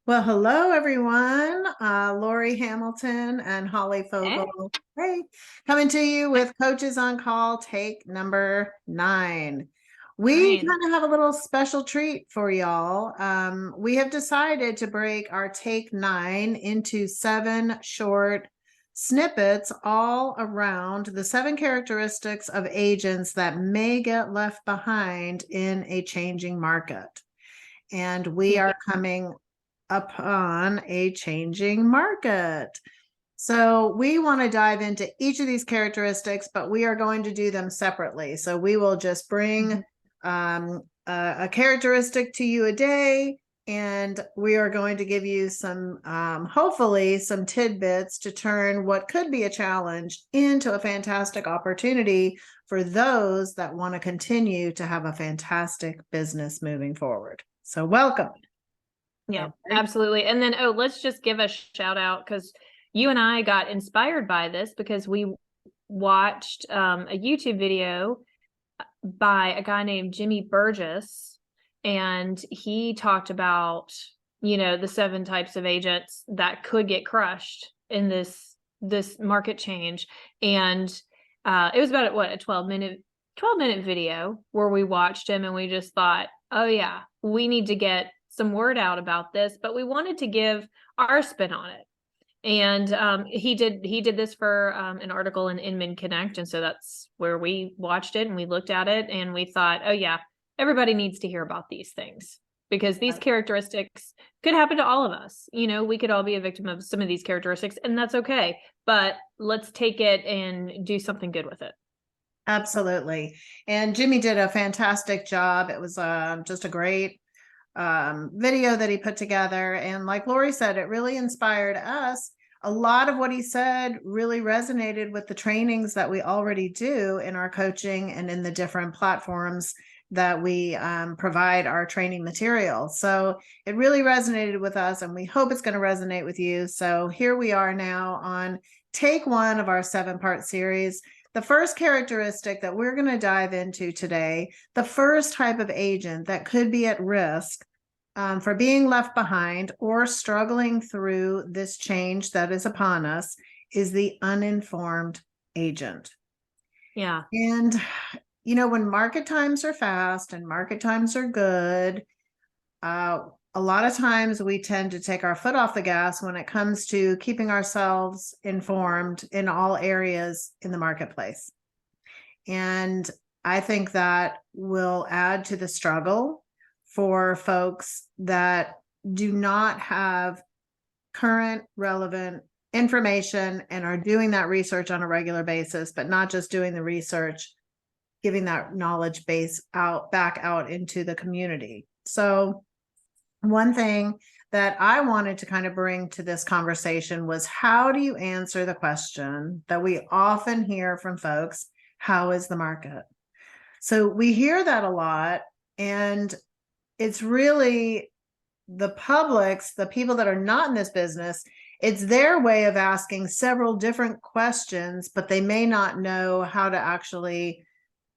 Well, hello everyone. Lori Hamilton and Holly Hey, Fogel. Hey, coming to you with Coaches on Call, take number 9. We fine. kind of have a little special treat for y'all. We have decided to break our take 9 into 7 short snippets all around the 7 characteristics of agents that may get left behind in a changing market. And we Yeah. are coming upon a changing market. So we want to dive into each of these characteristics, but we are going to do them separately. So we will just bring Mhm. a characteristic to you a day, and we are going to give you some, hopefully, some tidbits to turn what could be a challenge into a fantastic opportunity for those that want to continue to have a fantastic business moving forward. So welcome. Yeah, Okay. absolutely. And then, let's just give a shout out because you and I got inspired by this because we watched a YouTube video by a guy named Jimmy Burgess, and he talked about, the 7 types of agents that could get crushed in this market change. And it was about what, a 12-minute video where we watched him and we just thought, oh yeah, we need to get some word out about this, but we wanted to give our spin on it. And he did this for an article in Inman Connect, and so that's where we watched it and we looked at it and we thought, oh yeah, everybody needs to hear about these things because these characteristics could happen to all of us. We could all be a victim of some of these characteristics, and that's okay. But let's take it and do something good with it. Absolutely. And Jimmy did a fantastic job. It was just a great video that he put together. And like Lori said, it really inspired us. A lot of what he said really resonated with the trainings that we already do in our coaching and in the different platforms that we provide our training material. So it really resonated with us, and we hope it's going to resonate with you. So here we are now on take 1 of our 7-part series. The first characteristic that we're going to dive into today, the first type of agent that could be at risk for being left behind or struggling through this change that is upon us, is the uninformed agent. Yeah. And, when market times are fast and market times are good, a lot of times we tend to take our foot off the gas when it comes to keeping ourselves informed in all areas in the marketplace. And I think that will add to the struggle for folks that do not have current, relevant information and are doing that research on a regular basis, but not just doing the research, giving that knowledge base back out into the community. So one thing that I wanted to kind of bring to this conversation was, how do you answer the question that we often hear from folks? How is the market? So we hear that a lot, and it's really the public's, the people that are not in this business, it's their way of asking several different questions, but they may not know how to actually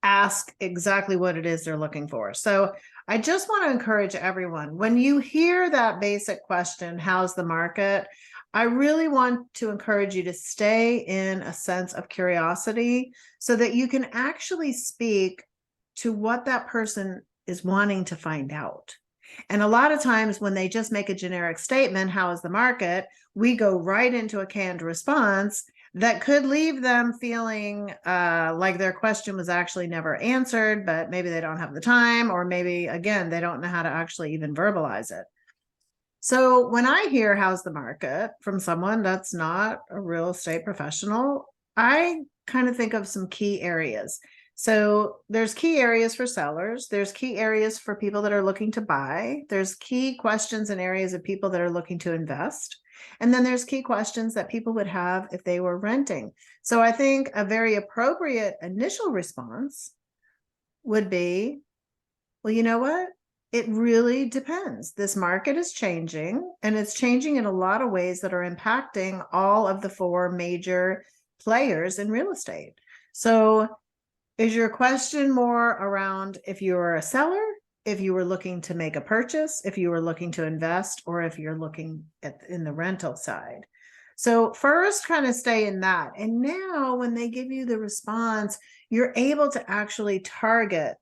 ask exactly what it is they're looking for. So I just want to encourage everyone, when you hear that basic question, how's the market? I really want to encourage you to stay in a sense of curiosity so that you can actually speak to what that person is wanting to find out. And a lot of times when they just make a generic statement, how is the market? We go right into a canned response that could leave them feeling like their question was actually never answered, but maybe they don't have the time, or maybe, again, they don't know how to actually even verbalize it. So when I hear how's the market from someone that's not a real estate professional, I kind of think of some key areas. So there's key areas for sellers, there's key areas for people that are looking to buy, there's key questions and areas of people that are looking to invest, and then there's key questions that people would have if they were renting. So I think a very appropriate initial response would be, well, you know what? It really depends. This market is changing, and it's changing in a lot of ways that are impacting all of the 4 major players in real estate. So is your question more around if you're a seller? if you were looking to make a purchase, if you were looking to invest, or if you're looking in the rental side. So first kind of stay in that. And now when they give you the response, you're able to actually target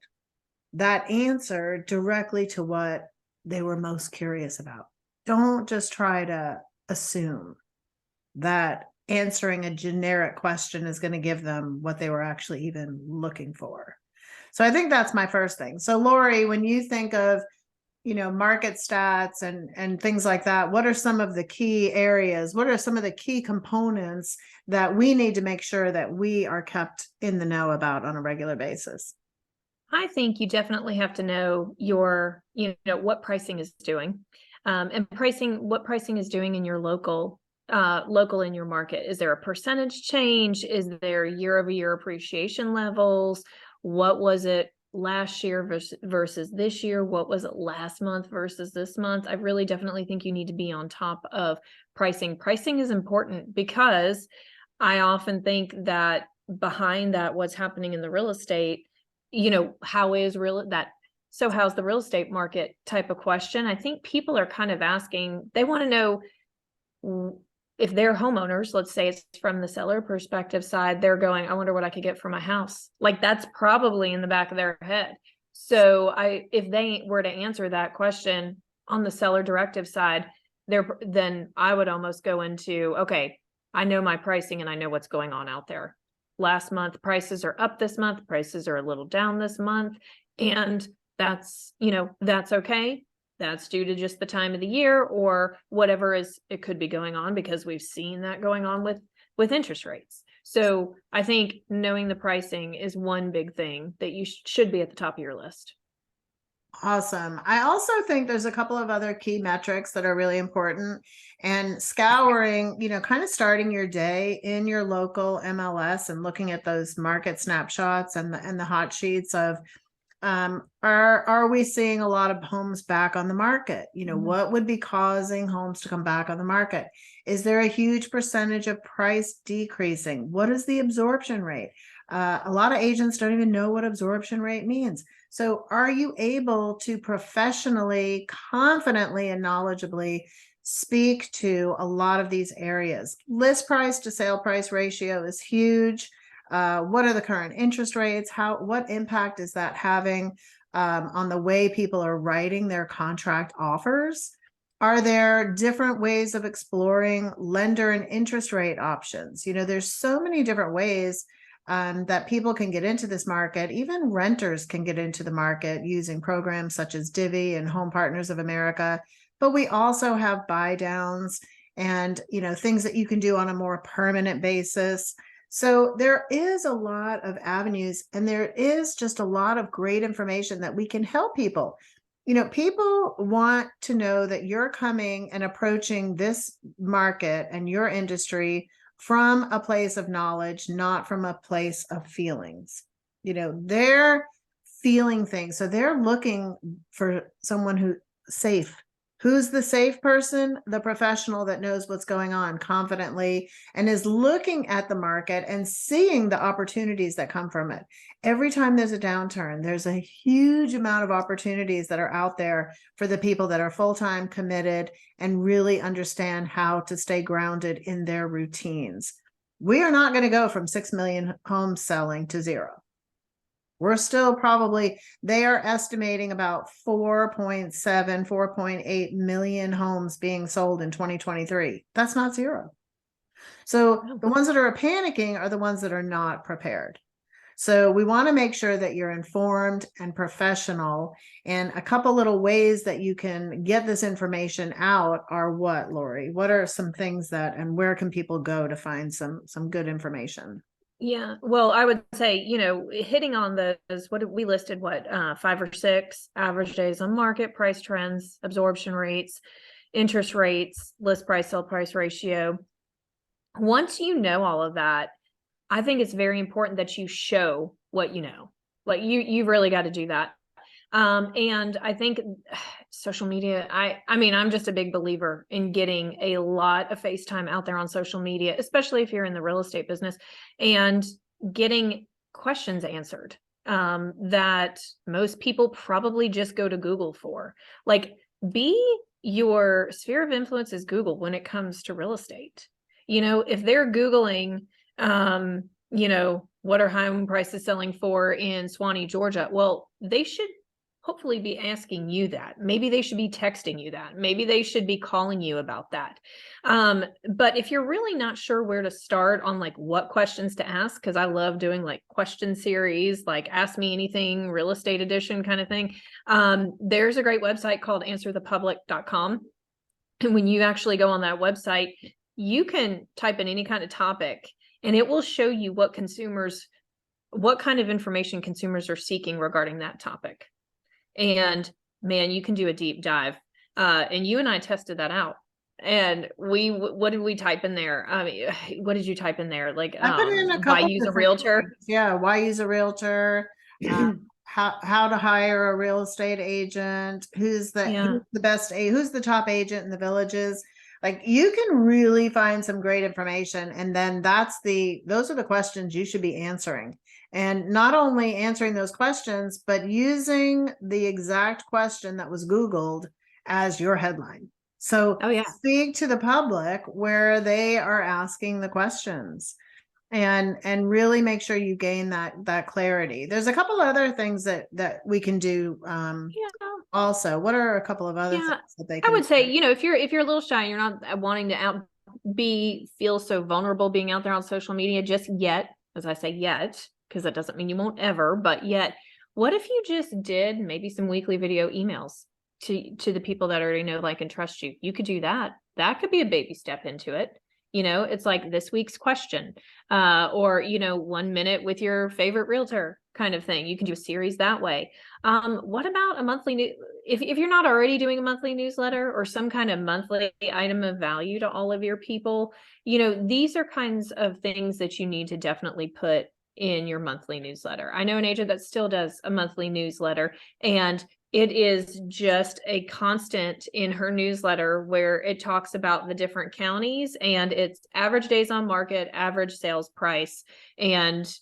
that answer directly to what they were most curious about. Don't just try to assume that answering a generic question is going to give them what they were actually even looking for. So I think that's my first thing. So Lori, when you think of, market stats and things like that, what are some of the key areas? What are some of the key components that we need to make sure that we are kept in the know about on a regular basis? I think you definitely have to know what pricing is doing, and what pricing is doing in your local in your market. Is there a percentage change? Is there year-over-year appreciation levels? What was it last year versus this year? What was it last month versus this month? I really definitely think you need to be on top of pricing. Pricing is important because I often think that behind that, what's happening in the real estate, how's the real estate market type of question. I think people are kind of asking, they want to know if they're homeowners, let's say it's from the seller perspective side, they're going, I wonder what I could get for my house. Like that's probably in the back of their head. So if they were to answer that question on the seller directive side, then I would almost go into, okay, I know my pricing and I know what's going on out there. Last month, prices are up this month, prices are a little down this month. And that's okay. That's due to just the time of the year or whatever it could be going on, because we've seen that going on with interest rates. So I think knowing the pricing is one big thing that you should be at the top of your list. Awesome. I also think there's a couple of other key metrics that are really important, and scouring, kind of starting your day in your local MLS and looking at those market snapshots and the hot sheets of, are we seeing a lot of homes back on the market? What would be causing homes to come back on the market? Is there a huge percentage of price decreasing? What is the absorption rate? A lot of agents don't even know what absorption rate means. So are you able to professionally, confidently, and knowledgeably speak to a lot of these areas? List price to sale price ratio is huge. What are the current interest rates? What impact is that having on the way people are writing their contract offers? Are there different ways of exploring lender and interest rate options? There's so many different ways that people can get into this market. Even renters can get into the market using programs such as Divvy and Home Partners of America. But we also have buy downs and things that you can do on a more permanent basis. So there is a lot of avenues, and there is just a lot of great information that we can help people. People want to know that you're coming and approaching this market and your industry from a place of knowledge, not from a place of feelings. They're feeling things. So they're looking for someone who's safe. Who's the safe person? The professional that knows what's going on confidently and is looking at the market and seeing the opportunities that come from it. Every time there's a downturn, there's a huge amount of opportunities that are out there for the people that are full-time committed and really understand how to stay grounded in their routines. We are not going to go from 6 million homes selling to zero. We're still they are estimating about 4.7, 4.8 million homes being sold in 2023. That's not zero. So the ones that are panicking are the ones that are not prepared. So we want to make sure that you're informed and professional. And a couple little ways that you can get this information out are what, Lori? What are some things and where can people go to find some good information? Yeah, well, I would say, hitting on those, what we listed, 5 or 6 average days on market, price trends, absorption rates, interest rates, list price, sell price ratio. Once you know all of that, I think it's very important that you show what you know. Like you've really got to do that. And I think social media, I mean, I'm just a big believer in getting a lot of FaceTime out there on social media, especially if you're in the real estate business, and getting questions answered. that most people probably just go to Google for. Like, your sphere of influence is Google when it comes to real estate. If they're Googling, what are home prices selling for in Swanee, Georgia? Well, they should hopefully be asking you that. Maybe they should be texting you that. Maybe they should be calling you about that. But if you're really not sure where to start on like what questions to ask, because I love doing like question series, like Ask Me Anything, Real Estate Edition kind of thing. There's a great website called answerthepublic.com. And when you actually go on that website, you can type in any kind of topic and it will show you what kind of information consumers are seeking regarding that topic. And man, you can do a deep dive. And you and I tested that out. And what did we type in there? I mean, what did you type in there? Like, I put in a why couple use a different realtor? things. Yeah, why use a realtor? How to hire a real estate agent? Who's the best? Who's the top agent in the villages? Like, you can really find some great information, and then those are the questions you should be answering. And not only answering those questions, but using the exact question that was Googled as your headline. So speak to the public where they are asking the questions and really make sure you gain that clarity. There's a couple other things that we can do also. What are a couple of other things that they can I would say, if you're a little shy, you're not wanting to feel so vulnerable being out there on social media just yet, as I say yet, because that doesn't mean you won't ever, but yet, what if you just did maybe some weekly video emails to the people that already know, like, and trust you? You could do that. That could be a baby step into it. It's like this week's question, or 1 minute with your favorite realtor kind of thing. You can do a series that way. What about a monthly if you're not already doing a monthly newsletter or some kind of monthly item of value to all of your people, these are kinds of things that you need to definitely put in your monthly newsletter. I know an agent that still does a monthly newsletter, and it is just a constant in her newsletter where it talks about the different counties and it's average days on market, average sales price. And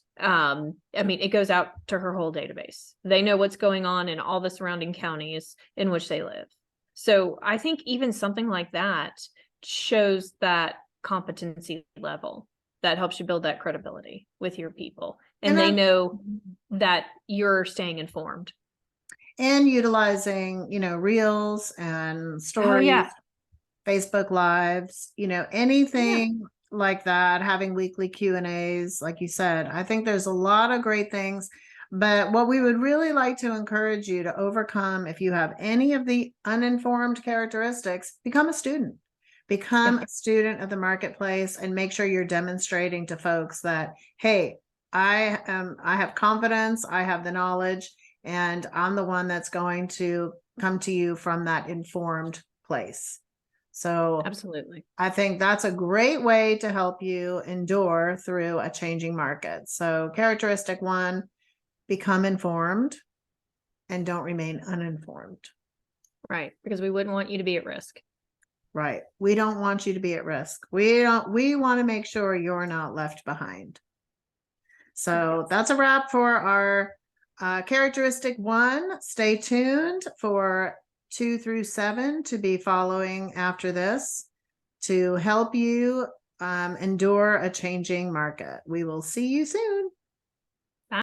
it goes out to her whole database. They know what's going on in all the surrounding counties in which they live. So I think even something like that shows that competency level that helps you build that credibility with your people. And they know that you're staying informed. And utilizing, reels and stories, Facebook lives, anything like that, having weekly Q&As, like you said. I think there's a lot of great things, but what we would really like to encourage you to overcome, if you have any of the uninformed characteristics, become a student. Become a student of the marketplace and make sure you're demonstrating to folks that, hey, I have confidence, I have the knowledge, and I'm the one that's going to come to you from that informed place. So absolutely, I think that's a great way to help you endure through a changing market. So characteristic 1, become informed and don't remain uninformed. Right, because we wouldn't want you to be at risk. Right. We don't want you to be at risk. We want to make sure you're not left behind. So that's a wrap for our characteristic 1. Stay tuned for 2 through 7 to be following after this to help you endure a changing market. We will see you soon.